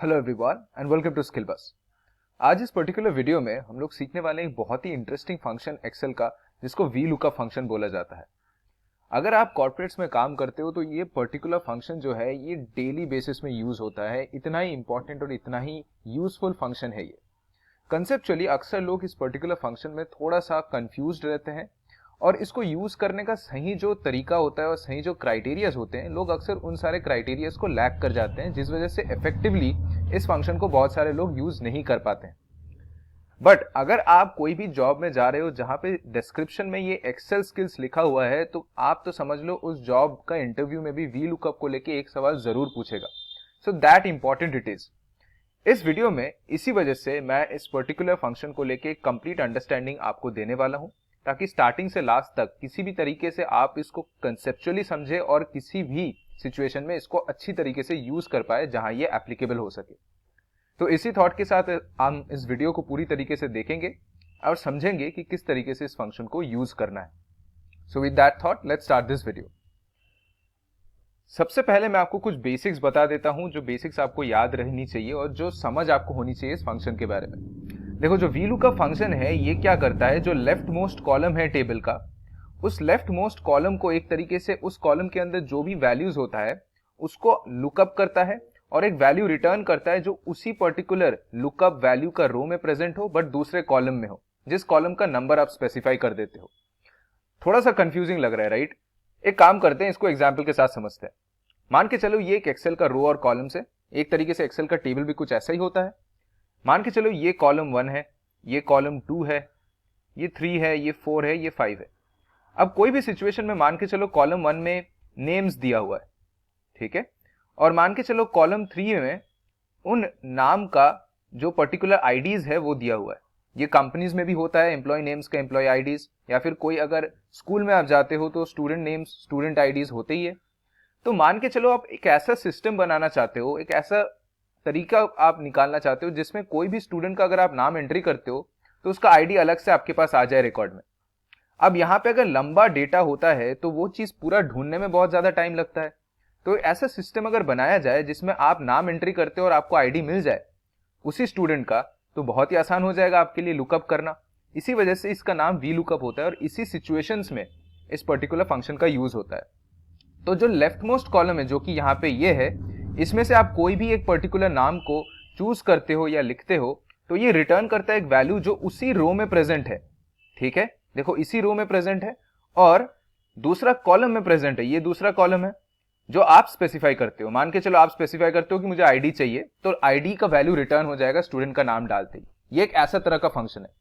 Hello everyone and welcome to Skill Bus. आज इस particular video में हम लोग सीखने वाले हैं एक बहुत ही इंटरेस्टिंग फंक्शन एक्सेल का, जिसको वी लुकअप फंक्शन बोला जाता है। अगर आप कॉर्पोरेट्स में काम करते हो तो ये पर्टिकुलर फंक्शन जो है ये डेली बेसिस में यूज होता है। इतना ही इंपॉर्टेंट और इतना ही यूजफुल फंक्शन है ये। कंसेप्चुअली अक्सर लोग इस पर्टिकुलर फंक्शन में थोड़ा सा कंफ्यूज्ड रहते हैं और इसको यूज करने का सही जो तरीका होता है और सही जो क्राइटेरियाज होते हैं, लोग अक्सर उन सारे क्राइटेरियाज को लैक कर जाते हैं, जिस वजह से इफेक्टिवली इस फंक्शन को बहुत सारे लोग यूज नहीं कर पाते हैं। बट अगर आप कोई भी जॉब में जा रहे हो जहां पे डिस्क्रिप्शन में ये एक्सेल स्किल्स लिखा हुआ है, तो आप तो समझ लो उस जॉब का इंटरव्यू में भी वी लुकअप को लेके एक सवाल जरूर पूछेगा। So that important it is. इस वीडियो में इसी वजह से मैं इस पर्टिकुलर फंक्शन को लेके कंप्लीट अंडरस्टैंडिंग आपको देने वाला हूं, ताकि स्टार्टिंग से लास्ट तक किसी भी तरीके से आप इसको कंसेप्चुअली समझे और किसी भी सिचुएशन में इसको अच्छी तरीके से यूज कर पाए जहां ये एप्लीकेबल हो सके। तो इसी थॉट के साथ हम इस वीडियो को पूरी तरीके से देखेंगे और समझेंगे कि किस तरीके से इस फंक्शन को यूज करना है। So with that thought let's start this video. सबसे पहले मैं आपको कुछ बेसिक्स बता देता हूं, जो बेसिक्स आपको याद रहनी चाहिए और जो समझ आपको होनी चाहिए इस फंक्शन के बारे में। देखो, जो वी लुकअप फंक्शन है ये क्या करता है, जो लेफ्ट मोस्ट कॉलम है टेबल का, उस लेफ्ट मोस्ट कॉलम को एक तरीके से उस कॉलम के अंदर जो भी वैल्यूज होता है उसको लुकअप करता है और एक वैल्यू रिटर्न करता है जो उसी पर्टिकुलर लुकअप वैल्यू का रो में प्रेजेंट हो बट दूसरे कॉलम में हो, जिस कॉलम का नंबर आप स्पेसिफाई कर देते हो। थोड़ा सा कंफ्यूजिंग लग रहा है, राइट? एक काम करते हैं, इसको एग्जाम्पल के साथ समझते हैं। मान के चलो ये एक एक्सेल का रो और कॉलम से, एक तरीके से एक्सेल का टेबल भी कुछ ऐसा ही होता है। मान के चलो ये कॉलम 1 है, ये कॉलम 2 है, ये 3 है, ये 4 है, ये 5 है। अब कोई भी सिचुएशन में मान के चलो कॉलम 1 में नेम्स दिया हुआ है, ठीक है, और मान के चलो कॉलम 3 में उन नाम का जो पर्टिकुलर आईडीज है वो दिया हुआ है। ये कंपनीज में भी होता है, एम्प्लॉय नेम्स का एम्प्लॉय आईडीज, या फिर कोई अगर स्कूल में आप जाते हो तो स्टूडेंट नेम्स स्टूडेंट आईडीज होते ही है। तो मान के चलो आप एक ऐसा सिस्टम बनाना चाहते हो, एक ऐसा तरीका आप निकालना चाहते हो जिसमें कोई भी स्टूडेंट का अगर आप नाम एंट्री करते हो तो उसका आईडी अलग से आपके पास आ जाए रिकॉर्ड में। अब यहाँ पे अगर लंबा डेटा होता है तो वो चीज पूरा ढूंढने में बहुत ज्यादा टाइम लगता है। तो ऐसा सिस्टम अगर बनाया जाए जिसमें आप नाम एंट्री करते हो और आपको आईडी मिल जाए उसी स्टूडेंट का, तो बहुत ही आसान हो जाएगा आपके लिए लुकअप करना। इसी वजह से इसका नाम वी लुकअप होता है और इसी सिचुएशंस में इस पर्टिकुलर फंक्शन का यूज होता है। तो जो लेफ्ट मोस्ट कॉलम है, जो कि यहाँ पे ये है, इसमें से आप कोई भी एक पर्टिकुलर नाम को चूज करते हो या लिखते हो तो ये रिटर्न करता है एक वैल्यू जो उसी रो में प्रेजेंट है। ठीक है, देखो इसी रो में प्रेजेंट है और दूसरा कॉलम में प्रेजेंट है। ये दूसरा कॉलम है जो आप स्पेसिफाई करते हो। मान के चलो आप स्पेसिफाई करते हो कि मुझे आईडी चाहिए, तो आईडी का वैल्यू रिटर्न हो जाएगा स्टूडेंट का नाम डालते ही। ये एक ऐसा तरह का फंक्शन है।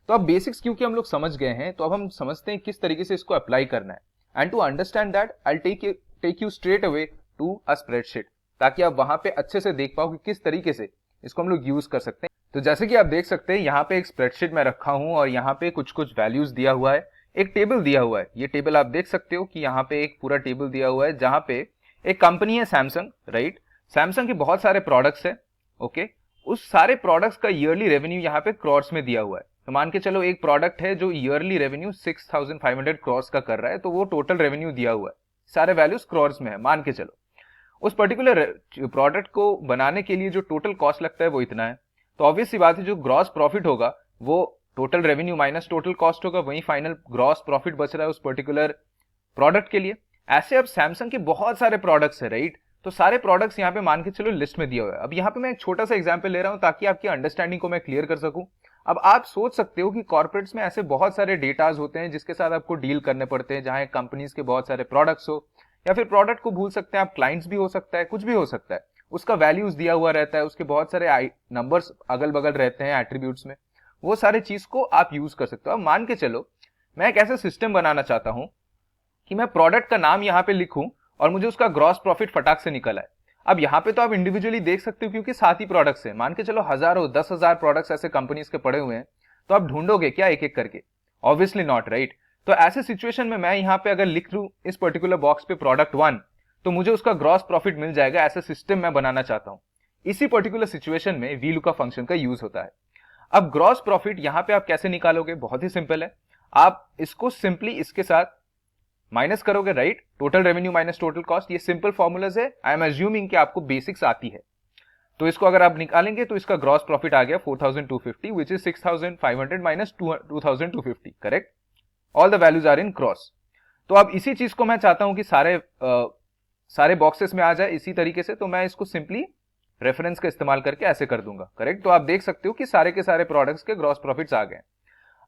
तो अब बेसिक्स क्योंकि हम लोग समझ गए हैं, तो अब हम समझते हैं किस तरीके से इसको अप्लाई करना है। And to understand that I take you straight away to a spreadsheet, ताकि आप वहां पे अच्छे से देख पाओ कि किस तरीके से इसको हम लोग यूज कर सकते हैं। तो जैसे कि आप देख सकते हैं यहाँ पे एक स्प्रेडशीट में रखा हूं और यहाँ पे कुछ कुछ वैल्यूज दिया हुआ है, एक टेबल दिया हुआ है। ये टेबल आप देख सकते हो कि यहाँ पे एक पूरा टेबल दिया हुआ है जहां पे एक कंपनी है सैमसंग, राइट? सैमसंग के बहुत सारे प्रोडक्ट्स है, ओके। उस सारे प्रोडक्ट्स का ईयरली रेवेन्यू यहाँ पे क्रॉर्स में दिया हुआ है। तो मान के चलो एक प्रोडक्ट है जो ईयरली रेवेन्यू 6500 क्रॉर्स का कर रहा है, तो वो टोटल रेवेन्यू दिया हुआ है, सारे वैल्यूज क्रॉर्स में है। मान के चलो उस पर्टिकुलर प्रोडक्ट को बनाने के लिए जो टोटल कॉस्ट लगता है वो इतना है। तो ऑब्वियस सी बात है, जो ग्रॉस प्रॉफिट होगा वो total revenue minus total cost होगा, वही फाइनल ग्रॉस प्रॉफिट बच रहा है उस पर्टिकुलर प्रोडक्ट के लिए। ऐसे अब सैमसंग के बहुत सारे प्रोडक्ट्स है, राइट? तो सारे प्रोडक्ट्स यहाँ पे मान के चलो लिस्ट में दिया हुआ है। अब यहाँ पे मैं एक छोटा सा एग्जांपल ले रहा हूँ ताकि आपकी अंडरस्टैंडिंग को मैं क्लियर कर सकूं। अब आप सोच सकते हो कि कॉर्पोरेट्स में ऐसे बहुत सारे डेटाज होते हैं जिसके साथ आपको डील करने पड़ते हैं, जहां कंपनीज के बहुत सारे प्रोडक्ट्स हो, या फिर प्रोडक्ट को भूल सकते हैं आप, क्लाइंट्स भी हो सकता है, कुछ भी हो सकता है। उसका वैल्यूज दिया हुआ रहता है, उसके बहुत सारे नंबर्स अगल बगल रहते हैं एट्रीब्यूट्स में, वो सारे चीज को आप यूज कर सकते हो। अब मान के चलो मैं एक ऐसा सिस्टम बनाना चाहता हूं कि मैं प्रोडक्ट का नाम यहाँ पे लिखूं और मुझे उसका ग्रॉस प्रॉफिट फटाक से निकल आए। अब यहाँ पे तो आप इंडिविजुअली देख सकते हो क्योंकि 7 ही प्रोडक्ट्स हैं। मान के चलो हजारों 10,000 प्रोडक्ट्स ऐसे कंपनीज के पड़े हुए हैं, तो आप ढूंढोगे क्या एक एक करके? Obviously not, right? तो ऐसे सिचुएशन में मैं यहाँ पे अगर लिख लूं इस पर्टिकुलर बॉक्स पे प्रोडक्ट 1, तो मुझे उसका ग्रॉस प्रॉफिट मिल जाएगा। ऐसा सिस्टम मैं बनाना चाहता हूं। इसी पर्टिकुलर सिचुएशन में वी लुकअप फंक्शन का यूज होता है। अब ग्रॉस प्रॉफिट यहाँ पे आप कैसे निकालोगे? बहुत ही सिंपल है, आप इसको सिंपली इसके साथ माइनस करोगे, right? Total revenue minus total cost, ये सिंपल फॉर्मूलाज है। आई एम अज्यूमिंग कि आपको बेसिक्स आती है। तो इसको अगर आप निकालेंगे तो इसका ग्रॉस प्रॉफिट आ गया 4250 which is 6500 minus 2250, correct. All the values are in cross. तो अब इसी चीज को मैं चाहता हूं कि सारे बॉक्सेस में आ जाए इसी तरीके से, तो मैं इसको सिंपली रेफरेंस का इस्तेमाल करके ऐसे कर दूंगा, करेक्ट। तो आप देख सकते हो कि सारे के सारे प्रोडक्ट्स के ग्रॉस प्रॉफिट्स आ गए।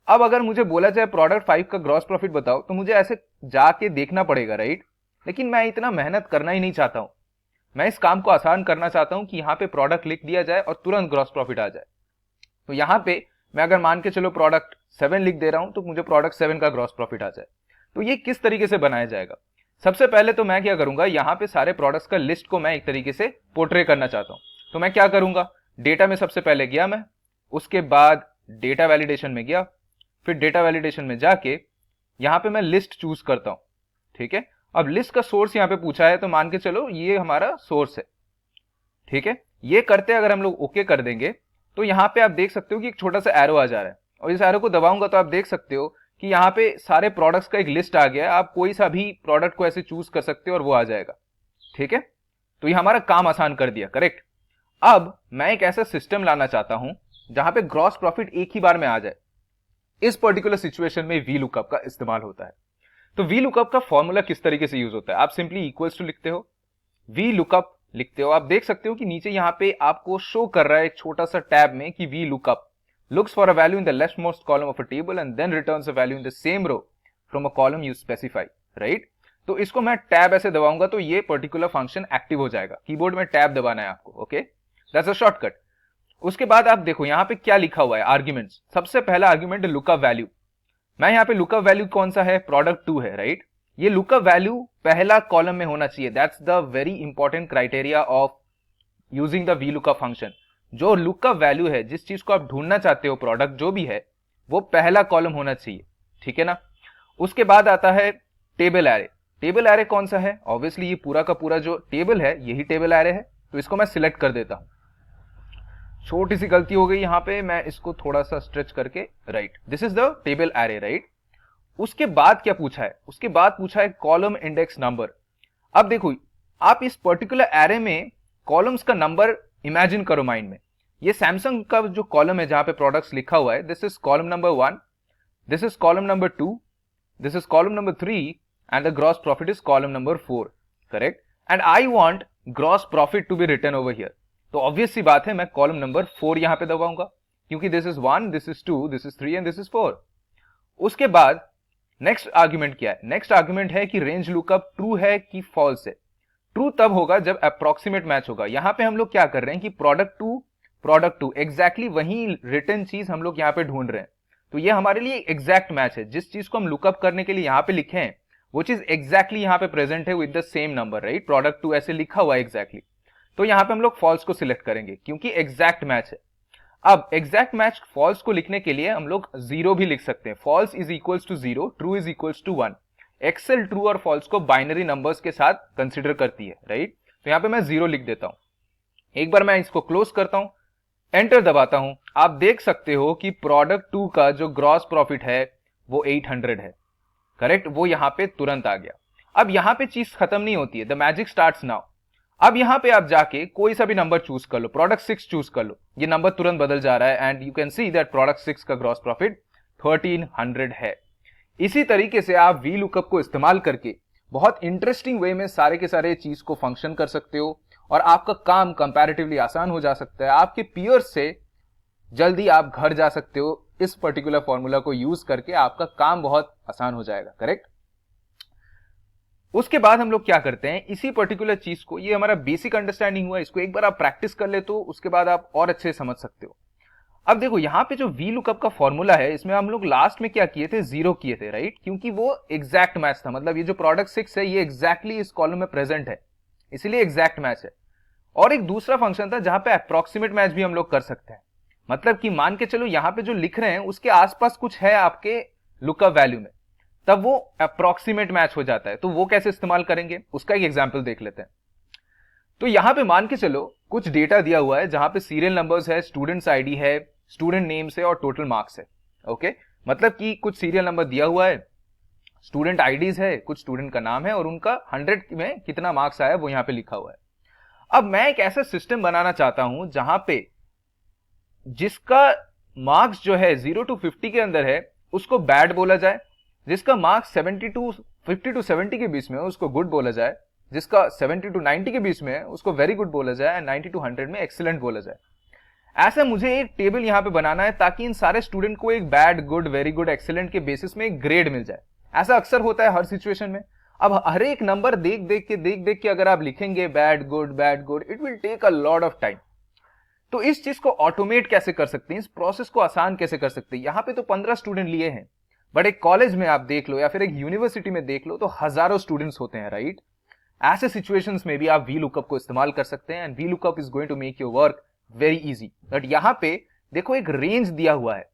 अब अगर मुझे बोला जाए प्रोडक्ट 5 का ग्रॉस प्रॉफिट बताओ, तो मुझे ऐसे जाके देखना पड़ेगा, राइट। लेकिन मैं इतना मेहनत करना ही नहीं चाहता हूं। मैं इस काम को आसान करना चाहता हूं कि यहां पे प्रोडक्ट लिख दिया जाए और तुरंत ग्रॉस प्रॉफिट आ जाए। तो यहां पे मैं अगर मान के चलो प्रोडक्ट 7 लिख दे रहा हूं, तो मुझे प्रोडक्ट 7 का ग्रॉस प्रॉफिट आ जाए। तो ये किस तरीके से बनाया जाएगा? सबसे पहले तो मैं क्या करूंगा, यहां पे सारे प्रोडक्ट्स का लिस्ट को मैं एक तरीके से पोर्ट्रे करना चाहता हूं। तो मैं क्या करूंगा, डेटा में सबसे पहले गया मैं, उसके बाद डेटा वैलिडेशन में गया, फिर डेटा वैलिडेशन में जाके यहां पे मैं लिस्ट चूज करता हूं, ठीक है। अब लिस्ट का सोर्स यहां पे पूछा है, तो मान के चलो ये हमारा सोर्स है, ठीक है। ये करते अगर हम लोग ओके कर देंगे, तो यहां पे आप देख सकते हो कि एक छोटा सा एरो आ जा रहा है, और इस एरो को दबाऊंगा तो आप देख सकते हो कि यहाँ पे सारे प्रोडक्ट्स का एक लिस्ट आ गया है। आप कोई सा भी प्रोडक्ट को ऐसे चूज कर सकते हो और वो आ जाएगा, ठीक है। तो ये हमारा काम आसान कर दिया, करेक्ट। अब मैं एक ऐसा सिस्टम लाना चाहता हूं जहां पे ग्रॉस प्रॉफिट एक ही बार में आ जाए। इस पर्टिकुलर सिचुएशन में वी लुकअप का इस्तेमाल होता है। तो वी लुकअप का फॉर्मूला किस तरीके से यूज होता है? आप सिंपली इक्वल्स टू लिखते हो, वी लुकअप लिखते हो। आप देख सकते हो कि नीचे यहां पे आपको शो कर रहा है एक छोटा सा टैब में कि V lookup looks for a value in the leftmost column of a table and then returns a value in the same row from a column you specify, right? तो इसको मैं टैब ऐसे दबाऊंगा तो ये पर्टिकुलर फंक्शन एक्टिव हो जाएगा। Keyboard में tab दबाना है आपको, ओके, दैट्स अ शॉर्टकट। उसके बाद आप देखो यहां पे क्या लिखा हुआ है, आर्ग्यूमेंट्स। सबसे पहला आर्ग्यूमेंट लुकअप वैल्यू। मैं यहां पे लुकअप वैल्यू कौन सा है, प्रोडक्ट 2 है, राइट। ये लुकअप वैल्यू पहला कॉलम में होना चाहिए, that's the very important criteria of using the V lookup function. जो लुकअप वैल्यू है, जिस चीज को आप ढूंढना चाहते हो, प्रोडक्ट जो भी है, वो पहला कॉलम होना चाहिए, ठीक है ना। उसके बाद आता है टेबल एरे। टेबल एरे कौन सा है? ऑब्वियसली ये पूरा का पूरा जो टेबल है यही टेबल एरे है। तो इसको मैं सिलेक्ट कर देता हूं। छोटी सी गलती हो गई यहां पे, मैं इसको थोड़ा सा स्ट्रेच करके, right, this is the table array, right. उसके बाद क्या पूछा है? उसके बाद पूछा है कॉलम इंडेक्स नंबर। अब देखो आप इस पर्टिकुलर एरे में कॉलम्स का नंबर इमेजिन करो माइंड में। ये सैमसंग का जो कॉलम है जहां पे प्रोडक्ट्स लिखा हुआ है, this is column number 1, this is column number 2, this is column number 3 and the gross profit is column number 4, correct. And I want gross profit to be written over here. तो obvious सी बात है मैं column number 4 यहां पे दबाऊंगा, क्योंकि this is 1, this is 2, this is 3 and this is 4। उसके बाद नेक्स्ट आर्ग्यूमेंट क्या है? नेक्स्ट आर्ग्यूमेंट है कि रेंज लुकअप ट्रू है कि फॉल्स है। ट्रू तब होगा जब अप्रोक्सीमेट मैच होगा। यहां पे हम लोग क्या कर रहे हैं कि प्रोडक्ट टू एग्जैक्टली वही रिटर्न चीज हम लोग यहां पे ढूंढ रहे हैं। तो ये हमारे लिए एग्जैक्ट मैच है। जिस चीज को हम लुकअप करने के लिए यहां पे लिखे हैं वो चीज एग्जैक्टली यहां पे प्रेजेंट है with the same number, right. Product two ऐसे लिखा हुआ है एग्जैक्टली। तो यहां पे हम लोग फॉल्स को सिलेक्ट करेंगे क्योंकि एग्जैक्ट मैच है। अब एग्जैक्ट मैच फॉल्स को लिखने के लिए हम लोग 0 भी लिख सकते हैं। False is equals to 0, true is equals to 1। Excel true और फॉल्स को बाइनरी नंबर्स के साथ कंसीडर करती है, राइट। तो यहां पे मैं 0 लिख देता हूं। एक बार मैं इसको क्लोज करता हूं, एंटर दबाता हूं। आप देख सकते हो कि प्रोडक्ट 2 का जो ग्रॉस प्रॉफिट है वो 800 है, करेक्ट। वो यहां पे तुरंत आ गया। अब यहां पे चीज खत्म नहीं होती है, द मैजिक स्टार्ट्स नाउ। अब यहां पे आप जाके कोई सा भी नंबर चूज कर लो, प्रोडक्ट 6 चूज कर लो। ये नंबर तुरंत बदल जा रहा है and you can see that product 6 का ग्रॉस प्रॉफिट 1300 है। इसी तरीके से आप वी लुकअप को इस्तेमाल करके बहुत इंटरेस्टिंग वे में सारे के सारे चीज को फंक्शन कर सकते हो और आपका काम कंपैरेटिवली आसान हो जा सकता है। आपके पीयर्स से जल्दी आप घर जा सकते हो। इस पर्टिकुलर फॉर्मूला को यूज करके आपका काम बहुत आसान हो जाएगा, करेक्ट। उसके बाद हम लोग क्या करते हैं, इसी पर्टिकुलर चीज को, ये हमारा बेसिक अंडरस्टैंडिंग हुआ, इसको एक बार आप प्रैक्टिस कर ले तो उसके बाद आप और अच्छे समझ सकते हो। अब देखो यहां पे जो वी लुकअप का फॉर्मूला है, इसमें हम लोग लास्ट में क्या किए थे, 0 किए थे, राइट। क्योंकि वो एग्जैक्ट मैच था। मतलब ये जो प्रोडक्ट 6 है ये एग्जैक्टली इस कॉलम में प्रेजेंट है, इसीलिए एग्जैक्ट मैच है। और एक दूसरा फंक्शन था जहां पे अप्रोक्सीमेट मैच भी हम लोग कर सकते हैं। मतलब कि मान के चलो यहां पे जो लिख रहे हैं उसके आसपास कुछ है आपके लुकअप वैल्यू में, तब वो अप्रोक्सीमेट मैच हो जाता है। तो वो कैसे इस्तेमाल करेंगे उसका एक एग्जाम्पल देख लेते हैं। तो यहां पे मान के चलो कुछ डेटा दिया हुआ है जहां पे सीरियल नंबर्स है, स्टूडेंट्स आईडी है, स्टूडेंट नेम्स है और टोटल मार्क्स है, ओके। मतलब कि कुछ सीरियल नंबर दिया हुआ है, स्टूडेंट आईडीज है, कुछ स्टूडेंट का नाम है और उनका 100 में कितना मार्क्स आया वो यहां पे लिखा हुआ है। अब मैं एक ऐसा सिस्टम बनाना चाहता हूं जहां पे जिसका मार्क्स जो है 0 to 50 के अंदर है उसको बैड बोला जाए, जिसका मार्क्स 50 to 70 के बीच में है उसको गुड बोला जाए, जिसका 70 to 90 के बीच में है उसको वेरी गुड बोला जाए, एंड 90 to 100 में एक्सीलेंट बोला जाए। ऐसा मुझे एक टेबल यहां पे बनाना है ताकि इन सारे स्टूडेंट को एक bad, good, very good, excellent के बेसिस में एक ग्रेड मिल जाए। ऐसा अक्सर होता है हर सिचुएशन में। अब हर एक नंबर देख देख के अगर आप लिखेंगे bad good, it will take a lot of time. तो इस चीज को ऑटोमेट कैसे कर सकते हैं, इस प्रोसेस को आसान कैसे कर सकते हैं। यहां पे तो 15 स्टूडेंट लिए हैं, बट एक कॉलेज में आप देख लो या फिर एक यूनिवर्सिटी में देख लो तो हजारों स्टूडेंट्स होते हैं, राइट। ऐसे सिचुएशंस में भी आप वी लुकअप को इस्तेमाल कर सकते हैं, and V lookup is going to make your work very easy. But यहां पे देखो एक रेंज दिया हुआ है।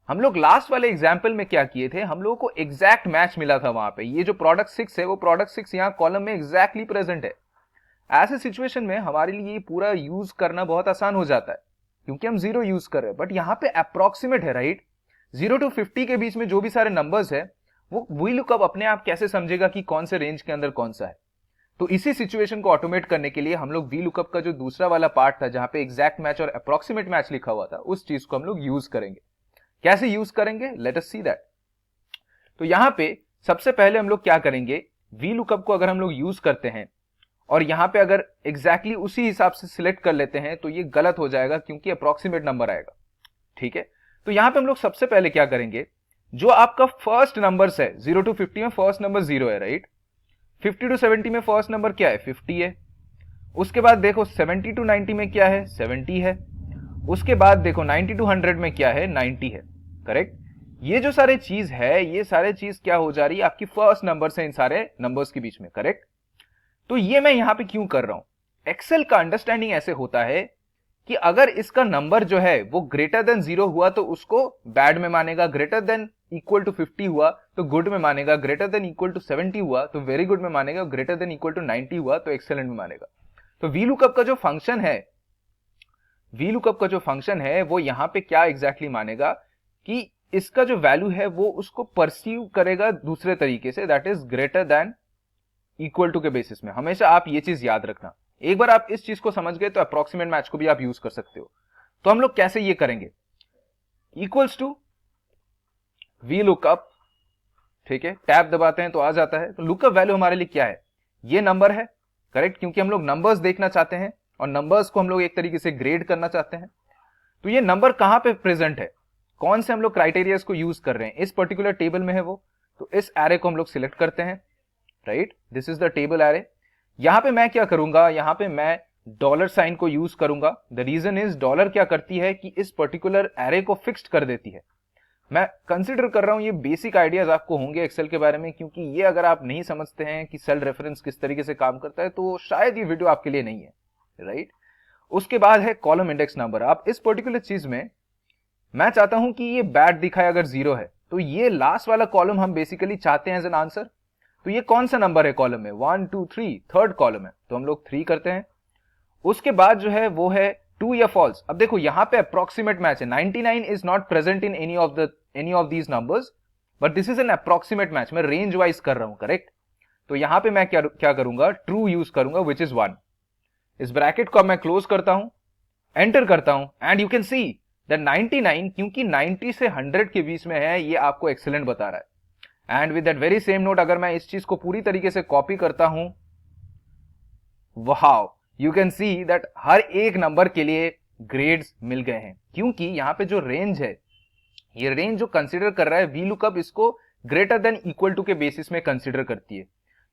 हम लोग लास्ट वाले एग्जाम्पल में क्या किए थे, हम लोगों को एग्जैक्ट मैच मिला था वहां पे। ये जो प्रोडक्ट 6 है वो प्रोडक्ट 6 यहां कॉलम में एग्जैक्टली प्रेजेंट है। ऐसे सिचुएशन में हमारे लिए ये पूरा यूज करना बहुत आसान हो जाता है क्योंकि हम 0 यूज कर रहे हैं, बट यहां पे अप्रोक्सीमेट है, राइट। 0 to 50 के बीच में जो भी सारे नंबर्स है वो वी लुकअप अपने आप कैसे समझेगा कि कौन से रेंज के अंदर कौन सा है। तो इसी सिचुएशन को ऑटोमेट करने के लिए हम लोग वी लुकअप का जो दूसरा वाला पार्ट था जहां पे एग्जैक्ट मैच और अप्रोक्सीमेट मैच लिखा हुआ था उस चीज को हम लोग यूज करेंगे। कैसे यूज करेंगे, लेट अस सी दैट। तो यहां पे सबसे पहले हम लोग क्या करेंगे, वी लुकअप को अगर हम लोग यूज करते हैं और यहां पे अगर एग्जैक्टली उसी हिसाब से सिलेक्ट कर लेते हैं तो ये गलत हो जाएगा क्योंकि अप्रोक्सीमेट नंबर आएगा, ठीक है। तो यहां पे हम लोग सबसे पहले क्या करेंगे, जो आपका फर्स्ट नंबर है 0 to 50 में फर्स्ट नंबर 0 है, राइट। 50 to 70 में फर्स्ट नंबर क्या है, 50 है। उसके बाद देखो 70 to 90 में क्या है, 70 है। उसके बाद देखो 90 to 100 में क्या है, 90 है, करेक्ट। ये जो सारे चीज है ये सारे चीज क्या हो जा रही है, आपकी फर्स्ट नंबर से इन सारे नंबर्स के बीच में, करेक्ट। तो ये मैं यहां पे क्यों कर रहा हूं, एक्सेल का अंडरस्टैंडिंग ऐसे होता है कि अगर इसका नंबर जो है वो ग्रेटर देन 0 हुआ तो उसको बैड में मानेगा, ग्रेटर देन इक्वल टू 50 हुआ तो गुड में मानेगा, ग्रेटर देन इक्वल टू 70 हुआ तो वेरी गुड में मानेगा, ग्रेटर देन इक्वल टू 90 हुआ तो एक्सेलेंट में मानेगा। तो वी लुकअप का जो फंक्शन है, वी लुकअप का जो फंक्शन है वो यहां पे क्या एग्जैक्टली मानेगा कि इसका जो वैल्यू है वो उसको परसीव करेगा दूसरे तरीके से, that is greater than equal to के बेसिस में। हमेशा आप ये चीज याद रखना। एक बार आप इस चीज को समझ गए तो अप्रोक्सीमेट मैच को भी आप यूज कर सकते हो। तो हम लोग कैसे ये करेंगे, इक्वल्स टू वी लुकअप, ठीक है, टैब दबाते हैं तो आ जाता है। तो लुकअप वैल्यू हमारे लिए क्या है, ये नंबर है, करेक्ट, क्योंकि हम लोग नंबर्स देखना चाहते हैं और नंबर्स को हम लोग एक तरीके से ग्रेड करना चाहते हैं। तो ये नंबर कहां पे प्रेजेंट है, कौन से हम लोग क्राइटेरिया को यूज कर रहे हैं, इस पर्टिकुलर टेबल में है वो। तो इस एरे को हम लोग सिलेक्ट करते हैं, right, this is the table array. यहां पे मैं क्या करूंगा, यहां पे मैं डॉलर साइन को यूज करूंगा। द रीजन इज डॉलर क्या करती है कि इस पर्टिकुलर एरे को फिक्स्ड कर देती है। मैं कंसिडर कर रहा हूं ये बेसिक आइडियाज आपको होंगे एक्सेल के बारे में, क्योंकि ये अगर आप नहीं समझते हैं कि सेल रेफरेंस किस तरीके से काम करता है तो शायद ये वीडियो आपके लिए नहीं है, राइट। उसके बाद है कॉलम इंडेक्स नंबर। आप इस पर्टिकुलर चीज में मैं चाहता हूं कि ये बैड दिखाए अगर 0 है, तो ये लास्ट वाला कॉलम हम बेसिकली चाहते हैं एज एन आंसर। तो ये कौन सा नंबर है कॉलम में, 1 2 3, थर्ड कॉलम है, तो हम लोग 3 करते हैं। उसके बाद जो है वो है ट्रू या फॉल्स। अब देखो यहां पे अप्रोक्सीमेट मैच है, 99 is not present in any of these numbers, but this is an approximate match, मैं रेंज वाइज कर रहा हूं, करेक्ट। तो यहां पे मैं क्या करूंगा, ट्रू यूज करूंगा, विच इज 1। इस ब्रैकेट को मैं क्लोज करता हूं, एंटर करता हूं, and you can see that 99 क्योंकि 90 से 100 के बीच में है, ये आपको एक्सीलेंट बता रहा है। And with that very same note अगर मैं इस चीज को पूरी तरीके से कॉपी करता हूं, wow, you can see that हर एक नंबर के लिए ग्रेड्स मिल गए हैं, क्योंकि यहां पे जो रेंज है, ये रेंज जो कंसीडर कर रहा है वी लुकअप, इसको ग्रेटर देन इक्वल टू के बेसिस में कंसीडर करती है।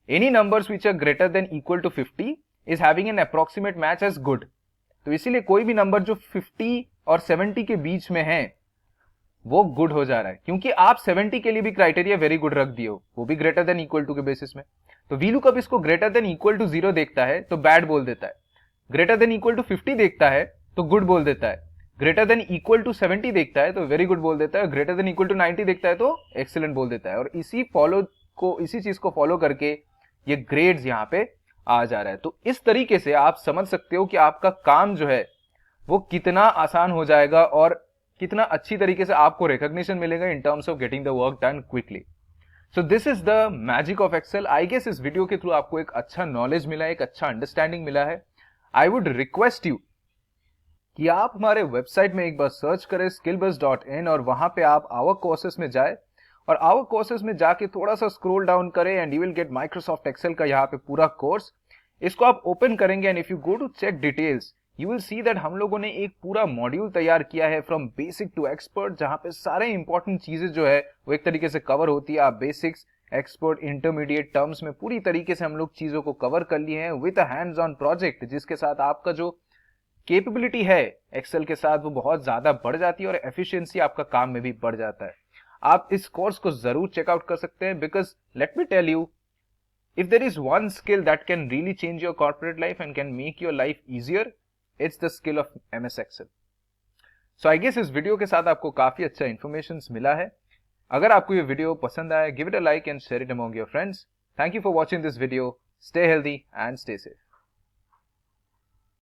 Any numbers which are greater than equal to 50 is having an approximate match as good. तो इसीलिए कोई भी नंबर जो 50 और 70 के बीच में है वो गुड हो जा रहा है, क्योंकि आप 70 के लिए भी क्राइटेरिया वेरी गुड रख दिए हो, वो भी ग्रेटर देन इक्वल टू के बेसिस में। तो वी लुकअप इसको ग्रेटर देन इक्वल टू 0 देखता है तो बैड बोल देता है, ग्रेटर देन इक्वल टू 50 देखता है तो गुड बोल देता है, ग्रेटर देन इक्वल टू 70 देखता है तो वेरी गुड बोल देता है, ग्रेटर देन इक्वल टू 90 देखता है तो एक्सीलेंट बोल देता है। और इसी चीज को फॉलो करके ये ग्रेड्स यहाँ पे आ जा रहा है। तो इस तरीके से आप समझ सकते हो कि आपका काम जो है वो कितना आसान हो जाएगा और कितना अच्छी तरीके से आपको रिकॉग्निशन मिलेगा in terms of getting the work done quickly. So this is the magic of Excel. I guess इस वीडियो के थ्रू आपको एक अच्छा नॉलेज मिला है, एक अच्छा अंडरस्टैंडिंग मिला है। आई वुड रिक्वेस्ट यू कि आप हमारे वेबसाइट में एक बार सर्च करें skillbuzz.in और वहां पे आप आवर कोर्सेस में जाए और आवर कोर्सेस में जाके थोड़ा सा स्क्रॉल डाउन करें and you will get Microsoft Excel का यहाँ पे पूरा कोर्स। इसको आप ओपन करेंगे and if you go to check details you will see that हम लोगों ने एक पूरा मॉड्यूल तैयार किया है फ्रॉम बेसिक टू एक्सपर्ट, जहां पे सारे इंपॉर्टेंट चीजें जो है वो एक तरीके से कवर होती है। आप बेसिक्स, एक्सपर्ट, इंटरमीडिएट टर्म्स में पूरी तरीके से हम लोग चीजों को कवर कर लिए हैं with a hands on project, जिसके साथ आपका जो कैपेबिलिटी है एक्सेल के साथ वो बहुत ज्यादा बढ़ जाती है और एफिशिएंसी आपका काम में भी बढ़ जाता है। आप इस कोर्स को जरूर चेकआउट कर सकते हैं because let me tell you, if there is one skill that can really change your corporate life and can make your life easier, it's the skill of MS Excel. So I guess इस video के साथ आपको काफी अच्छा information मिला है। अगर आपको ये वीडियो पसंद आया, give it a like and share it among your friends. Thank you for watching this video. Stay healthy and stay safe.